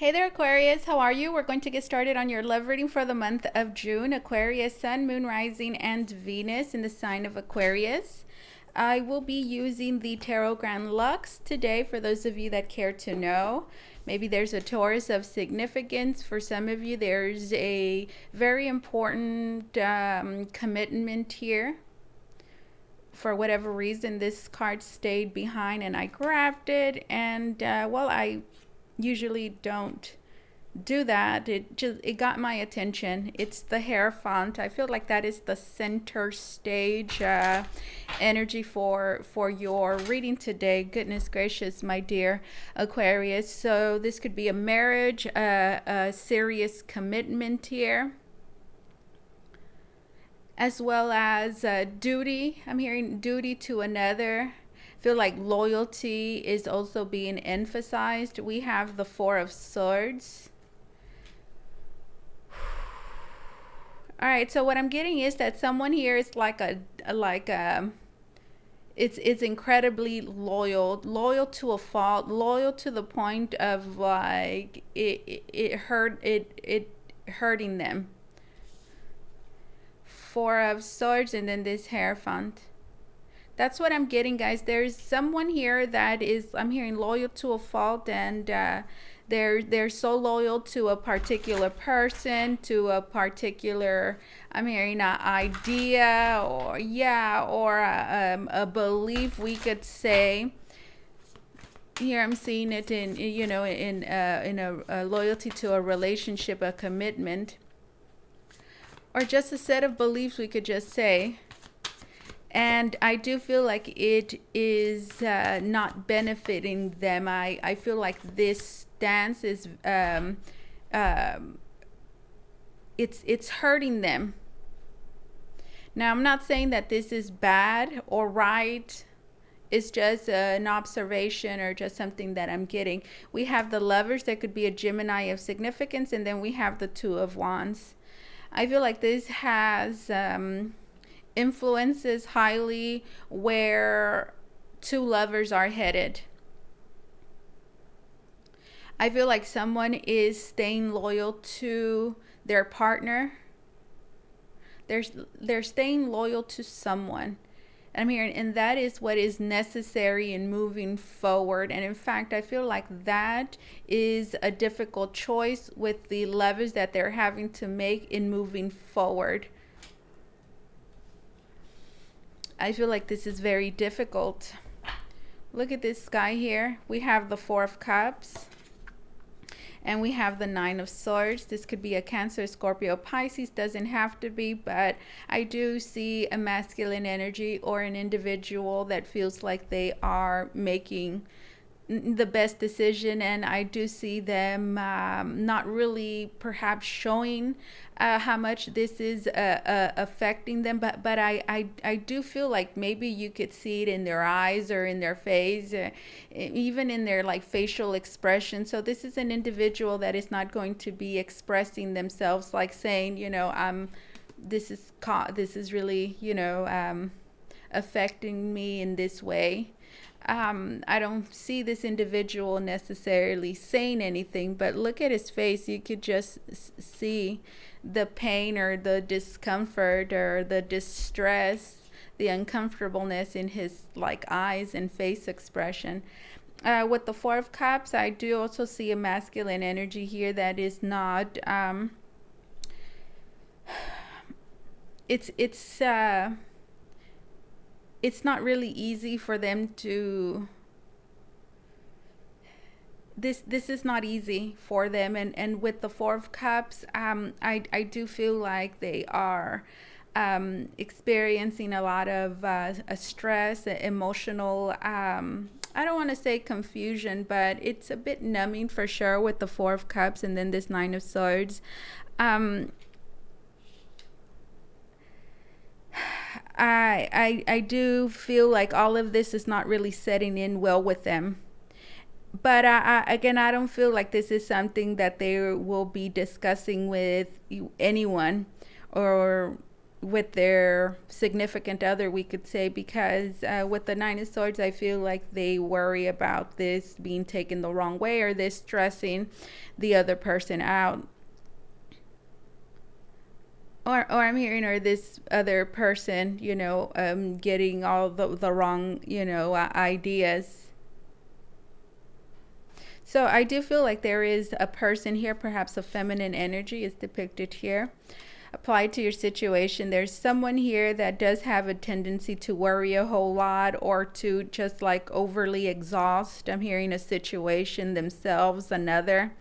Hey there, Aquarius. How are you? We're going to get started on your love reading for the month of June. Aquarius, Sun, Moon, Rising, and Venus in the sign of Aquarius. I will be using the Tarot Grand Lux today for those of you that care to know. Maybe there's a Taurus of significance. For some of you, there's a very important commitment here. For whatever reason, this card stayed behind and I grabbed it, and well, I usually don't do that. It got my attention. It's the Hierophant. I feel like that is the center stage energy for your reading today. Goodness gracious, my dear Aquarius. So this could be a marriage, a serious commitment here, as well as duty. I'm hearing duty to another. I feel like loyalty is also being emphasized. We have the Four of Swords. All right, so what I'm getting is that someone here is it's incredibly loyal to a fault, loyal to the point of like it hurting them. Four of Swords and then this Hierophant. That's what I'm getting, guys. There's someone here that is, I'm hearing, loyal to a fault, and they're so loyal to a particular person, to a particular, I'm hearing, an idea, or a belief, we could say. Here I'm seeing it in a loyalty to a relationship, a commitment, or just a set of beliefs, we could just say. And I do feel like it is not benefiting them. I feel like this stance is it's hurting them. Now, I'm not saying that this is bad or right. It's just an observation or just something that I'm getting. We have the Lovers. There could be a Gemini of significance, and then we have the Two of Wands. I feel like this has influences highly where two lovers are headed. I feel like someone is staying loyal to their partner. They're staying loyal to someone. And I'm hearing, and that is what is necessary in moving forward. And in fact, I feel like that is a difficult choice with the Lovers that they're having to make in moving forward. I feel like this is very difficult. Look at this guy here. We have the Four of Cups. And we have the Nine of Swords. This could be a Cancer, Scorpio, Pisces. Doesn't have to be, but I do see a masculine energy or an individual that feels like they are making the best decision, and I do see them not really perhaps showing how much this is affecting them, but I do feel like maybe you could see it in their eyes or in their face, even in their like facial expression. So this is an individual that is not going to be expressing themselves like saying, this is really, affecting me in this way. I don't see this individual necessarily saying anything, but look at his face. You could just see the pain or the discomfort or the distress, the uncomfortableness in his like eyes and face expression. With the Four of Cups, I do also see a masculine energy here that is not it's not really easy for them to, this is not easy for them, and with the Four of Cups, I do feel like they are experiencing a lot of stress, emotional, I don't want to say confusion, but it's a bit numbing for sure with the Four of Cups and then this Nine of Swords. I do feel like all of this is not really setting in well with them. But again, I don't feel like this is something that they will be discussing with anyone, or with their significant other, we could say, because with the Nine of Swords, I feel like they worry about this being taken the wrong way, or this stressing the other person out. Or I'm hearing, or this other person, getting all the wrong, ideas. So I do feel like there is a person here, perhaps a feminine energy is depicted here, applied to your situation. There's someone here that does have a tendency to worry a whole lot, or to just like overly exhaust. I'm hearing a situation themselves, another,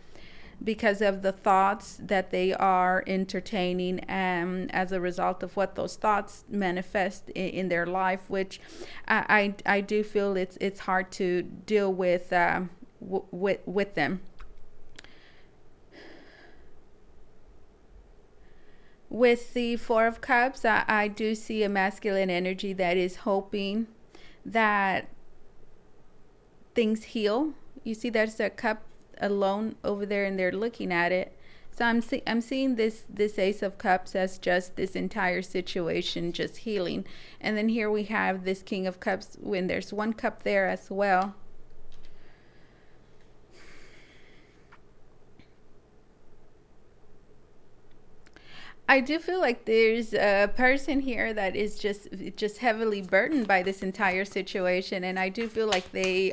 because of the thoughts that they are entertaining, and as a result of what those thoughts manifest in their life, which I do feel it's hard to deal with them. With the Four of Cups, I do see a masculine energy that is hoping that things heal. You see, there's a cup alone over there, and they're looking at it. So I'm seeing this Ace of Cups as just this entire situation just healing. And then here we have this King of Cups, when there's one cup there as well. I do feel like there's a person here that is just heavily burdened by this entire situation, and I do feel like they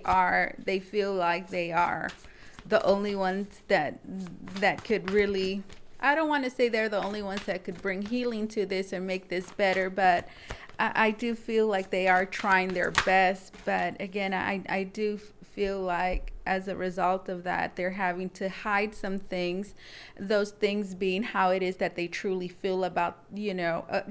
feel like they are the only ones that could really, I don't want to say they're the only ones that could bring healing to this or make this better, but I do feel like they are trying their best. But again, I do feel like as a result of that, they're having to hide some things, those things being how it is that they truly feel about,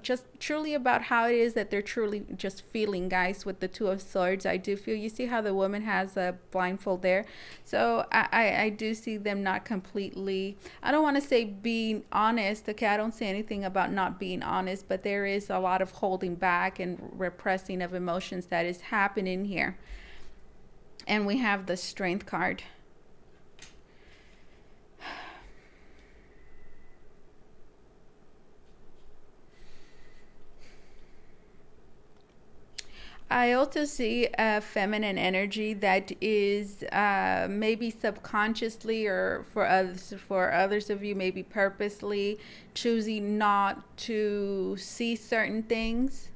just truly about how it is that they're truly just feeling, guys. With the Two of Swords, I do feel, you see how the woman has a blindfold there, so I do see them not completely, I don't want to say being honest, okay, I don't say anything about not being honest, but there is a lot of holding back and repressing of emotions that is happening here. And we have the Strength card. I also see a feminine energy that is maybe subconsciously, or for others of you, maybe purposely choosing not to see certain things.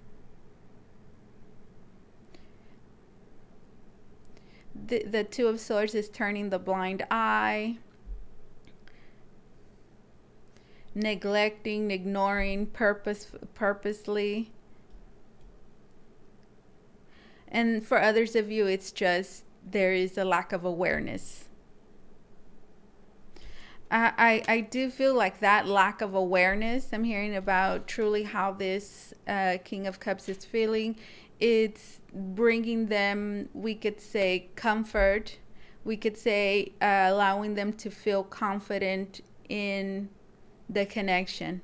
The Two of Swords is turning the blind eye, neglecting, ignoring purposely. And for others of you, it's just there is a lack of awareness. I do feel like that lack of awareness, I'm hearing about truly how this King of Cups is feeling. It's bringing them, we could say, comfort. We could say allowing them to feel confident in the connection.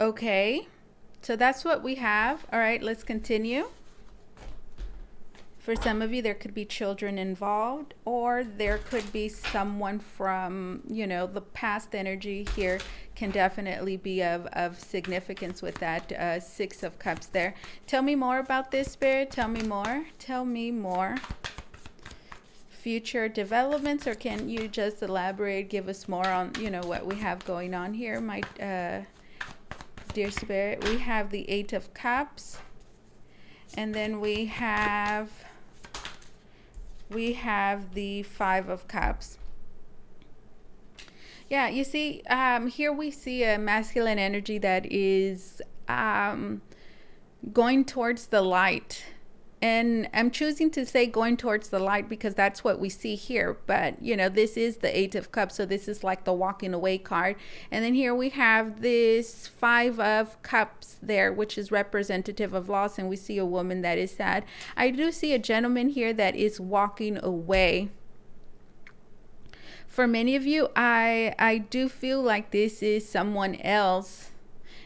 Okay, so that's what we have. All right, let's continue. For some of you, there could be children involved, or there could be someone from, the past energy here can definitely be of significance with that Six of Cups there. Tell me more about this, Spirit. Tell me more. Tell me more. Future developments, or can you just elaborate, give us more on, what we have going on here, my dear Spirit? We have the Eight of Cups, and then we have the Five of Cups. Yeah, you see, here we see a masculine energy that is going towards the light. And I'm choosing to say going towards the light because that's what we see here. But, this is the Eight of Cups. So this is like the walking away card. And then here we have this Five of Cups there, which is representative of loss. And we see a woman that is sad. I do see a gentleman here that is walking away. For many of you, I do feel like this is someone else.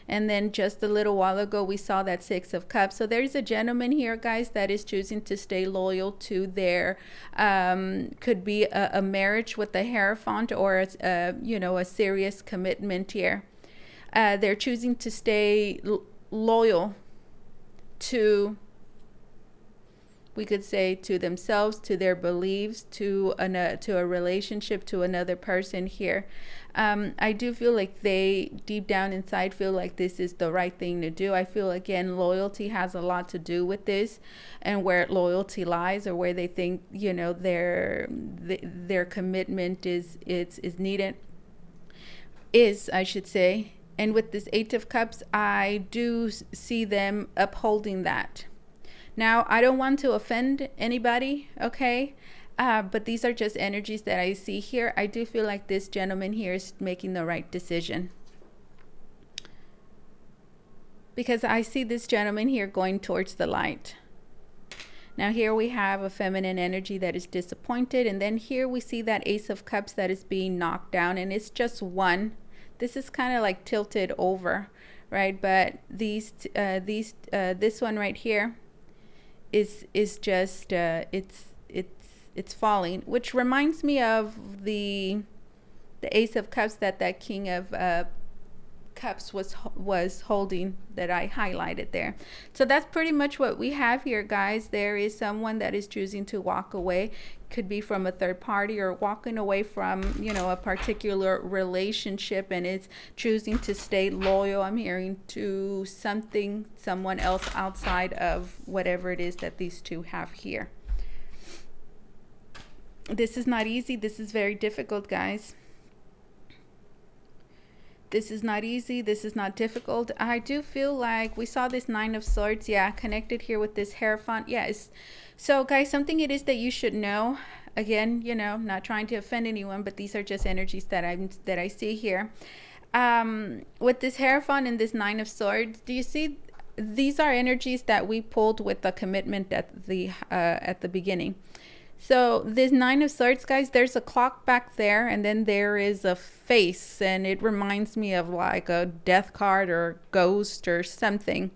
And then just a little while ago, we saw that Six of Cups. So there's a gentleman here, guys, that is choosing to stay loyal to their, could be a marriage with the Hierophant, or a serious commitment here. They're choosing to stay loyal to, we could say, to themselves, to their beliefs, to a relationship, to another person here. I do feel like they deep down inside feel like this is the right thing to do. I feel, again, loyalty has a lot to do with this, and where loyalty lies, or where they think, their commitment is needed, I should say. And with this Eight of Cups, I do see them upholding that. Now, I don't want to offend anybody, okay? But these are just energies that I see here. I do feel like this gentleman here is making the right decision, because I see this gentleman here going towards the light. Now, here we have a feminine energy that is disappointed. And then here we see that Ace of Cups that is being knocked down. And it's just one. This is kind of like tilted over, right? But this one right here is just it's falling, which reminds me of the Ace of Cups that King of Cups was holding, that I highlighted there. So that's pretty much what we have here, guys. There is someone that is choosing to walk away. Could be from a third party, or walking away from a particular relationship, and it's choosing to stay loyal, I'm hearing, to someone else outside of whatever it is that these two have here. This is not easy. This is very difficult, guys. This is not easy. This is not difficult. I do feel like we saw this Nine of Swords, connected here with this Hierophant. So, guys, something it is that you should know. Again, not trying to offend anyone, but these are just energies that I see here. With this Hierophant and this Nine of Swords, do you see? These are energies that we pulled with the commitment at the beginning. So this Nine of Swords, guys, there's a clock back there, and then there is a face, and it reminds me of like a death card or ghost or something.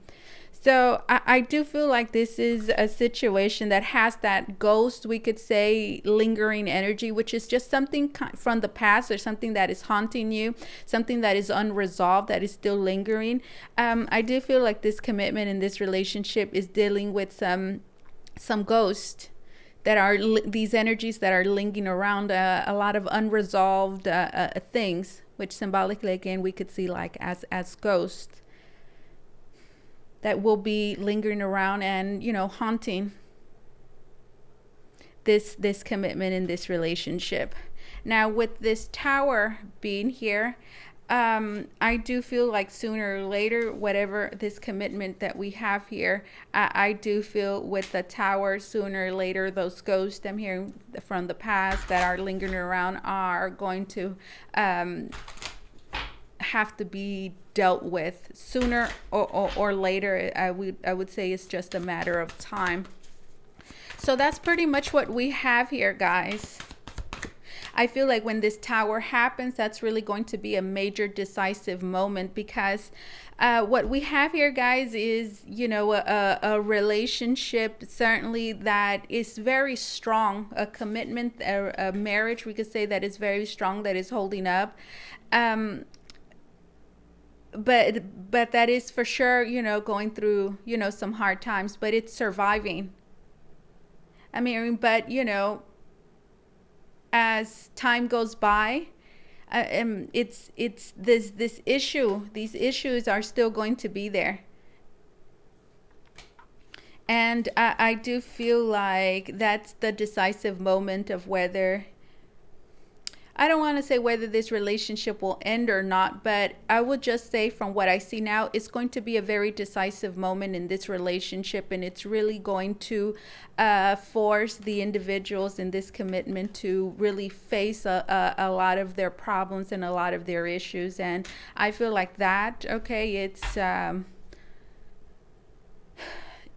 So I do feel like this is a situation that has that ghost, we could say, lingering energy, which is just something from the past, or something that is haunting you, something that is unresolved, that is still lingering. I do feel like this commitment in this relationship is dealing with some ghost that are these energies that are lingering around, a lot of unresolved things, which symbolically, again, we could see like as ghosts that will be lingering around and haunting this commitment in this relationship. Now, with this Tower being here, I do feel like sooner or later, whatever this commitment that we have here, I do feel with the Tower, sooner or later, those ghosts I'm hearing from the past that are lingering around are going to have to be dealt with sooner or later. I would say it's just a matter of time. So that's pretty much what we have here, guys. I feel like when this Tower happens, that's really going to be a major decisive moment, because what we have here, guys, is a relationship certainly that is very strong, a commitment, a marriage, we could say, that is very strong, that is holding up. But that is for sure, going through, some hard times, but it's surviving. I mean, but, as time goes by, it's this issue, these issues are still going to be there. And I do feel like that's the decisive moment of whether, I don't want to say whether this relationship will end or not, but I would just say from what I see now, it's going to be a very decisive moment in this relationship, and it's really going to force the individuals in this commitment to really face a lot of their problems and a lot of their issues. And I feel like that, okay,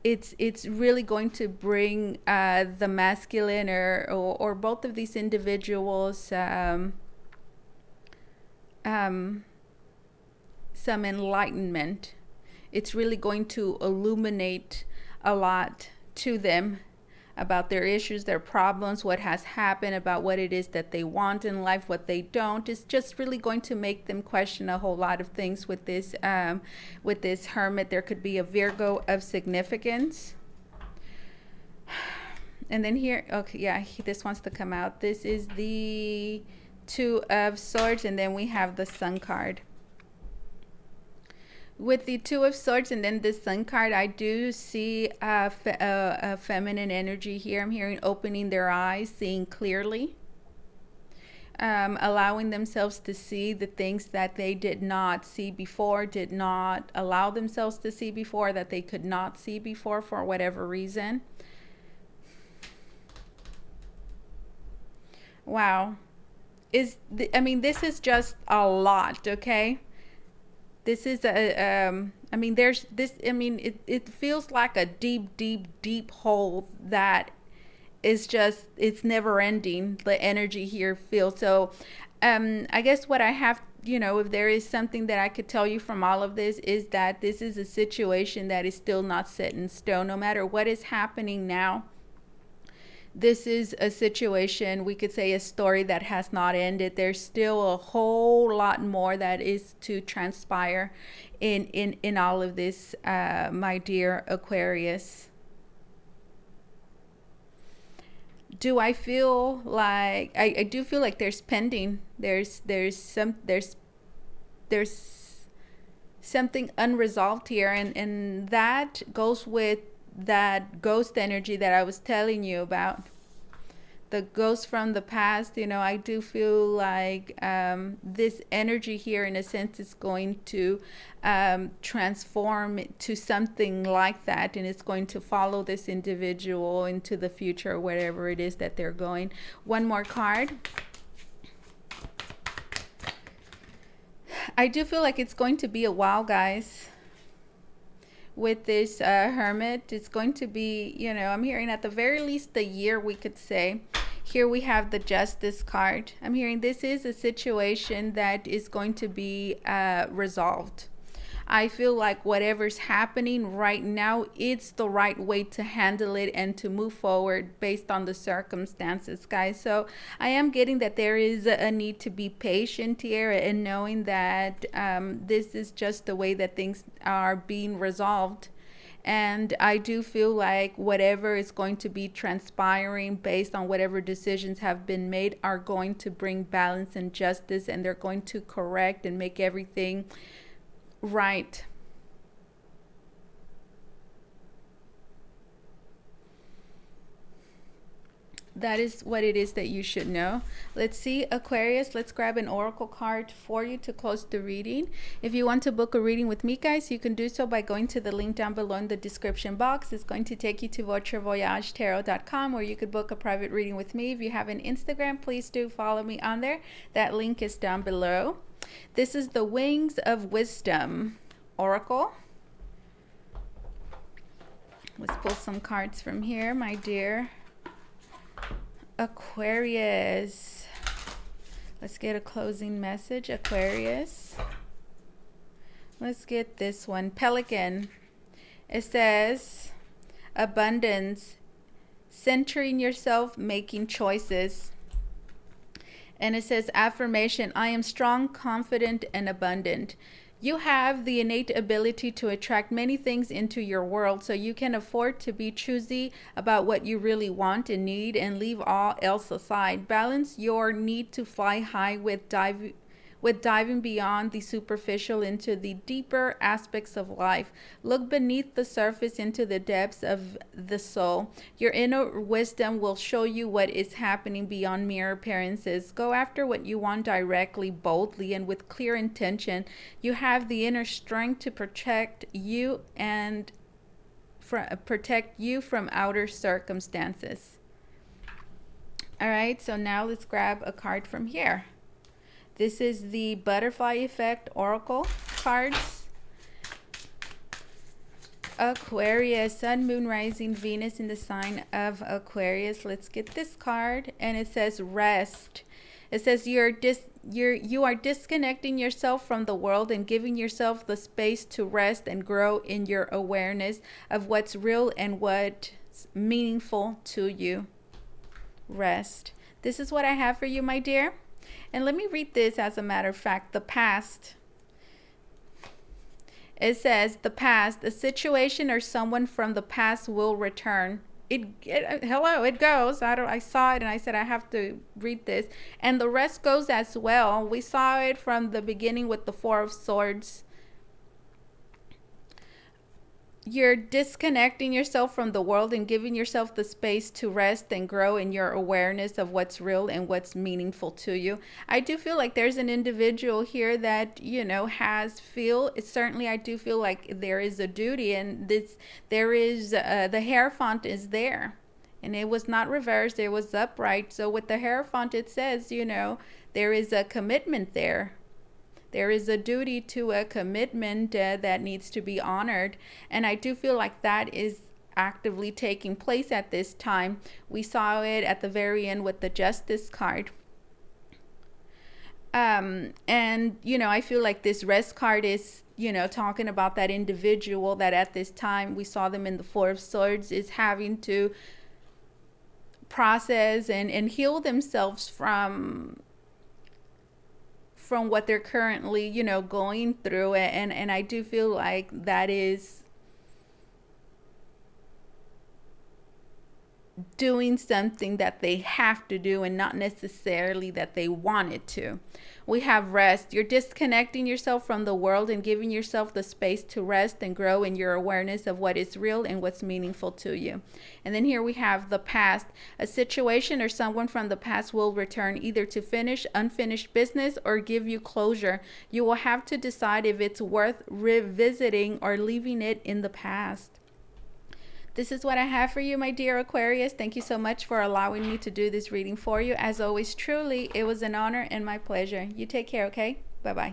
it's really going to bring the masculine or both of these individuals some enlightenment. It's really going to illuminate a lot to them about their issues, their problems, what has happened, about what it is that they want in life, what they don't. It's just really going to make them question a whole lot of things with this hermit. There could be a Virgo of significance. And then here, okay, yeah, this wants to come out. This is the Two of Swords, and then we have the Sun card. With the Two of Swords and then the Sun card, I do see a feminine energy here. I'm hearing opening their eyes, seeing clearly, allowing themselves to see the things that they did not see before, did not allow themselves to see before, that they could not see before for whatever reason. Wow. I mean, this is just a lot, okay? This is I mean, there's this, I mean, it feels like a deep, deep, deep hole that is just, it's never ending. The energy here feels so. I guess what I have, you know, if there is something that I could tell you from all of this, is that this is a situation that is still not set in stone. No matter what is happening now, this is a situation, we could say a story that has not ended. There's still a whole lot more that is to transpire in all of this, my dear Aquarius. Do I feel like, I do feel like there's pending, there's something unresolved here, and that goes with that ghost energy that I was telling you about, the ghost from the past. You know, I do feel like this energy here in a sense is going to transform to something like that, and it's going to follow this individual into the future, wherever it is that they're going. One more card. I do feel like it's going to be a while, guys. With this hermit, it's going to be, you know, I'm hearing at the very least a year, we could say. Here we have the Justice card. I'm hearing this is a situation that is going to be resolved. I feel like whatever's happening right now, it's the right way to handle it and to move forward based on the circumstances, guys. So I am getting that there is a need to be patient here, and knowing that this is just the way that things are being resolved. And I do feel like whatever is going to be transpiring based on whatever decisions have been made are going to bring balance and justice, and they're going to correct and make everything right. That is what it is that you should know. Let's see, Aquarius, let's grab an oracle card for you to close the reading. If you want to book a reading with me, guys, you can do so by going to the link down below in the description box. It's going to take you to Votre, Voyage, Tarot.com, where you could book a private reading with me. If you have an Instagram, please do follow me on there. That link is down below. This is the Wings of Wisdom oracle. Let's pull some cards from here, my dear Aquarius. Let's get a closing message, Aquarius. Let's get this one, Pelican. It says abundance, centering yourself, making choices. And it says affirmation, I am strong, confident, and abundant. You have the innate ability to attract many things into your world, so you can afford to be choosy about what you really want and need, and leave all else aside. Balance your need to fly high with diving beyond the superficial into the deeper aspects of life. Look beneath the surface into the depths of the soul. Your inner wisdom will show you what is happening beyond mere appearances. Go after what you want directly, boldly, and with clear intention. You have the inner strength to protect you and protect you from outer circumstances. All right, so now let's grab a card from here. This is the Butterfly Effect Oracle cards. Aquarius, Sun, Moon, Rising, Venus in the sign of Aquarius. Let's get this card. And it says rest. It says you are disconnecting yourself from the world and giving yourself the space to rest and grow in your awareness of what's real and what's meaningful to you. Rest. This is what I have for you, my dear. And let me read this as a matter of fact. The past. It says the past, a situation or someone from the past will return. Hello, it goes. I saw it and I said I have to read this. And the rest goes as well. We saw it from the beginning with the Four of Swords. You're disconnecting yourself from the world and giving yourself the space to rest and grow in your awareness of what's real and what's meaningful to you. I do feel like there's an individual here that, certainly I do feel like there is a duty, and there is, the Hierophant is there. And it was not reversed, it was upright. So with the Hierophant, it says, there is a commitment there. There is a duty to a commitment that needs to be honored. And I do feel like that is actively taking place at this time. We saw it at the very end with the Justice card. And, I feel like this Rest card is, talking about that individual that at this time, we saw them in the Four of Swords, is having to process and heal themselves from what they're currently, going through. And I do feel like that is doing something that they have to do and not necessarily that they wanted to. We have rest. You're disconnecting yourself from the world and giving yourself the space to rest and grow in your awareness of what is real and what's meaningful to you. And then here we have the past. A situation or someone from the past will return either to finish unfinished business or give you closure. You will have to decide if it's worth revisiting or leaving it in the past. This is what I have for you, my dear Aquarius. Thank you so much for allowing me to do this reading for you. As always, truly, it was an honor and my pleasure. You take care, okay? Bye-bye.